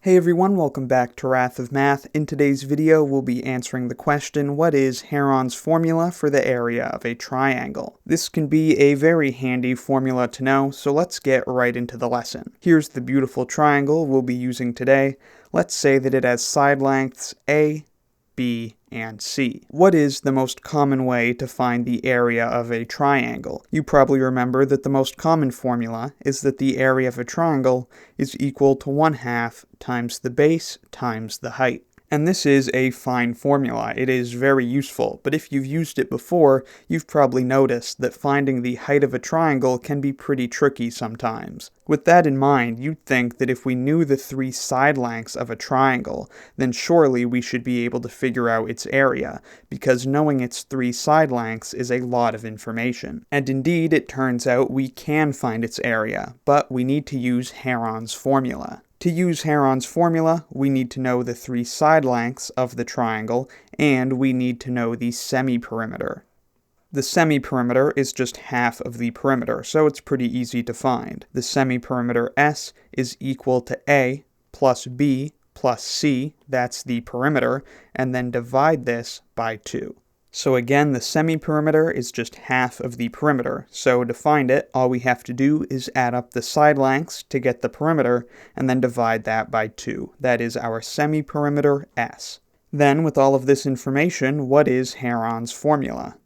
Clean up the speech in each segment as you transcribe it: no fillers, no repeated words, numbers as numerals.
Hey everyone, welcome back to Wrath of Math. In today's video, we'll be answering the question, what is Heron's formula for the area of a triangle? This can be a very handy formula to know, so let's get right into the lesson. Here's the beautiful triangle we'll be using today. Let's say that it has side lengths A, B, and C. What is the most common way to find the area of a triangle? You probably remember that the most common formula is that the area of a triangle is equal to 1/2 times the base times the height. And this is a fine formula. It is very useful, but if you've used it before, you've probably noticed that finding the height of a triangle can be pretty tricky sometimes. With that in mind, you'd think that if we knew the 3 side lengths of a triangle, then surely we should be able to figure out its area, because knowing its 3 side lengths is a lot of information. And indeed, it turns out we can find its area, but we need to use Heron's formula. To use Heron's formula, we need to know the 3 side lengths of the triangle, and we need to know the semiperimeter. The semiperimeter is just half of the perimeter, so it's pretty easy to find. The semiperimeter S is equal to A plus B plus C, that's the perimeter, and then divide this by 2. So again, the semiperimeter is just half of the perimeter, so to find it, all we have to do is add up the side lengths to get the perimeter, and then divide that by 2. That is our semiperimeter S. Then, with all of this information, what is Heron's formula?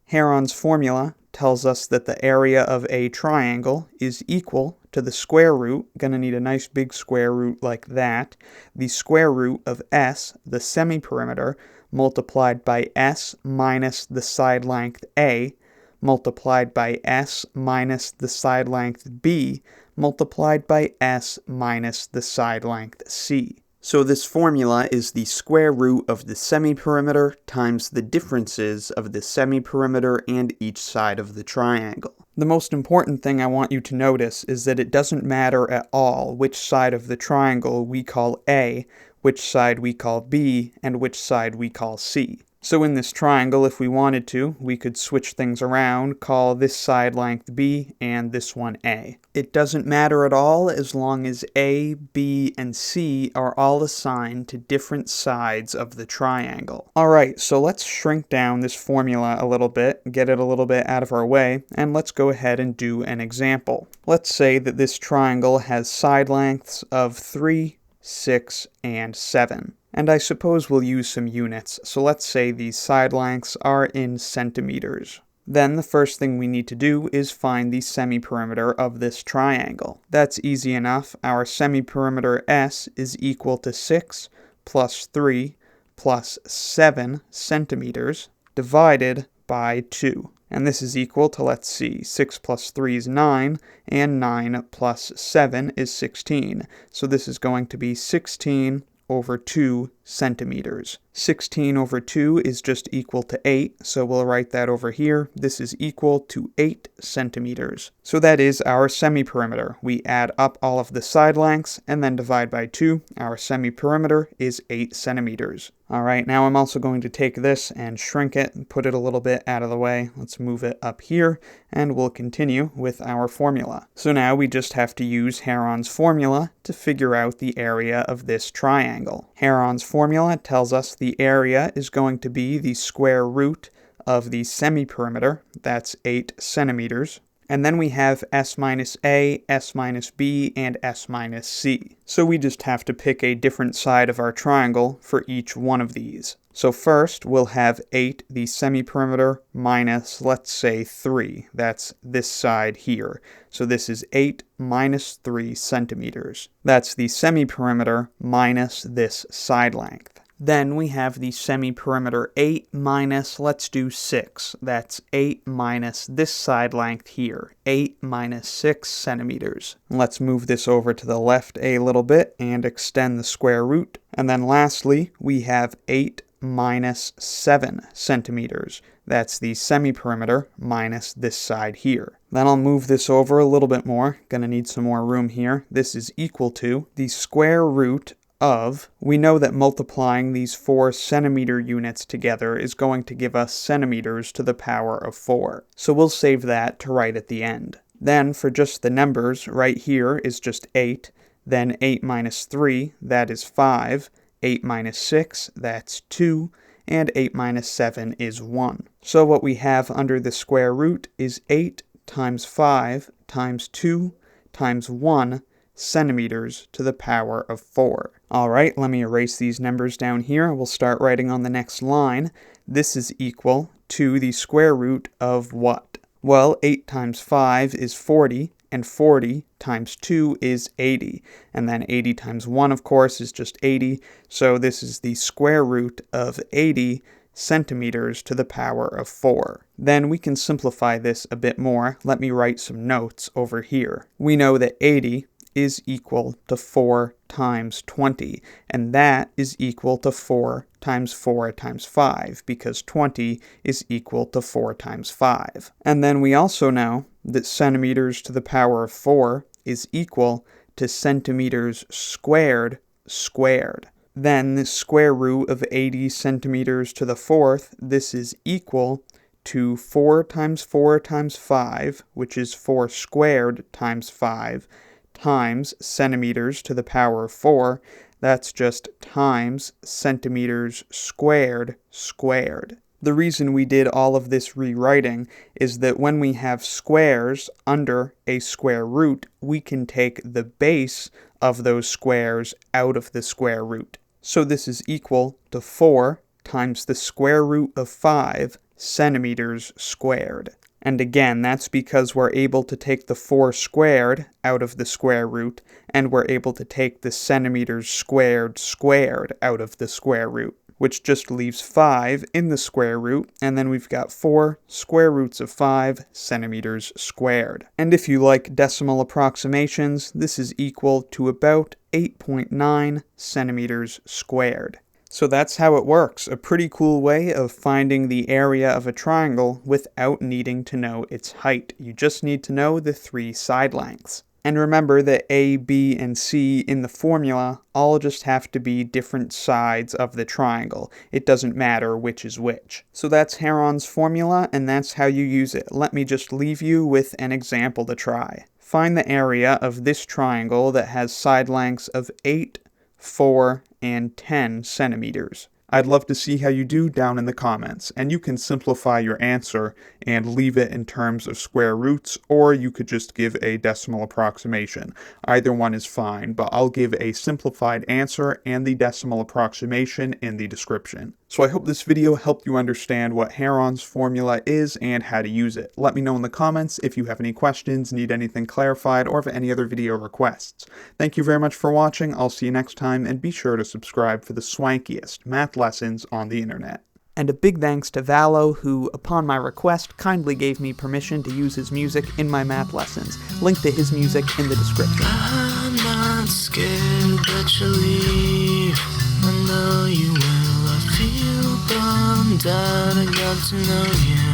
Heron's formula tells us that the area of a triangle is equal to the square root, gonna need a nice big square root like that, the square root of S, the semiperimeter, multiplied by S minus the side length A, multiplied by S minus the side length B, multiplied by S minus the side length C. So this formula is the square root of the semiperimeter times the differences of the semiperimeter and each side of the triangle. The most important thing I want you to notice is that it doesn't matter at all which side of the triangle we call A, which side we call B, and which side we call C. So in this triangle, if we wanted to, we could switch things around, call this side length B and this one A. It doesn't matter at all as long as A, B, and C are all assigned to different sides of the triangle. Alright, so let's shrink down this formula a little bit, get it a little bit out of our way, and let's go ahead and do an example. Let's say that this triangle has side lengths of 3, 6, and 7. And I suppose we'll use some units, so let's say these side lengths are in centimeters. Then the first thing we need to do is find the semiperimeter of this triangle. That's easy enough. Our semiperimeter S is equal to 6 plus 3 plus 7 centimeters divided by 2. And this is equal to, let's see, 6 plus 3 is 9, and 9 plus 7 is 16. So this is going to be 16 over 2 centimeters. 16 over 2 is just equal to 8, so we'll write that over here. This is equal to 8 centimeters. So that is our semiperimeter. We add up all of the side lengths and then divide by 2. Our semiperimeter is 8 centimeters. Alright, now I'm also going to take this and shrink it and put it a little bit out of the way. Let's move it up here, and we'll continue with our formula. So now we just have to use Heron's formula to figure out the area of this triangle. Heron's formula tells us the area is going to be the square root of the semiperimeter, that's 8 centimeters. And then we have S minus A, S minus B, and S minus C. So we just have to pick a different side of our triangle for each one of these. So first, we'll have 8, the semiperimeter, minus, let's say, 3. That's this side here. So this is 8 minus 3 centimeters. That's the semiperimeter minus this side length. Then we have the semiperimeter 8 minus, let's do 6. That's 8 minus this side length here, 8 minus 6 centimeters. Let's move this over to the left a little bit and extend the square root. And then lastly, we have 8 minus 7 centimeters. That's the semiperimeter minus this side here. Then I'll move this over a little bit more. Gonna need some more room here. This is equal to the square root of, we know that multiplying these 4 centimeter units together is going to give us centimeters to the power of 4. So we'll save that to write at the end. Then for just the numbers, right here is just 8. Then 8 minus 3, that is 5. 8 minus 6, that's 2. And 8 minus 7 is 1. So what we have under the square root is 8 times 5 times 2 times 1 centimeters to the power of 4. Alright, let me erase these numbers down here. We'll start writing on the next line. This is equal to the square root of what? Well, 8 times 5 is 40, and 40 times 2 is 80. And then 80 times 1, of course, is just 80. So this is the square root of 80 centimeters to the power of 4. Then we can simplify this a bit more. Let me write some notes over here. We know that 80 is equal to 4 times 20, and that is equal to 4 times 4 times 5, because 20 is equal to 4 times 5. And then we also know that centimeters to the power of 4 is equal to centimeters squared squared. Then the square root of 80 centimeters to the 4th, this is equal to 4 times 4 times 5, which is 4 squared times 5, times centimeters to the power of 4, that's just times centimeters squared squared. The reason we did all of this rewriting is that when we have squares under a square root, we can take the base of those squares out of the square root. So this is equal to 4 times the square root of 5 centimeters squared. And again, that's because we're able to take the 4 squared out of the square root, and we're able to take the centimeters squared squared out of the square root, which just leaves 5 in the square root, and then we've got 4 square roots of 5 centimeters squared. And if you like decimal approximations, this is equal to about 8.9 centimeters squared. So that's how it works, a pretty cool way of finding the area of a triangle without needing to know its height. You just need to know the 3 side lengths. And remember that A, B, and C in the formula all just have to be different sides of the triangle. It doesn't matter which is which. So that's Heron's formula, and that's how you use it. Let me just leave you with an example to try. Find the area of this triangle that has side lengths of 8, 4, and 10 centimeters. I'd love to see how you do down in the comments, and you can simplify your answer and leave it in terms of square roots, or you could just give a decimal approximation. Either one is fine, but I'll give a simplified answer and the decimal approximation in the description. So I hope this video helped you understand what Heron's formula is and how to use it. Let me know in the comments if you have any questions, need anything clarified, or have any other video requests. Thank you very much for watching. I'll see you next time, and be sure to subscribe for the swankiest math lessons on the internet. And a big thanks to Valo, who, upon my request, kindly gave me permission to use his music in my math lessons. Link to his music in the description. I'm not scared that you'll leave. I know you will. I feel bummed out. I got to know you.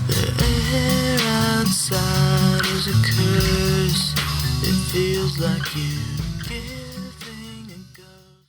The air outside is a curse. It feels like you.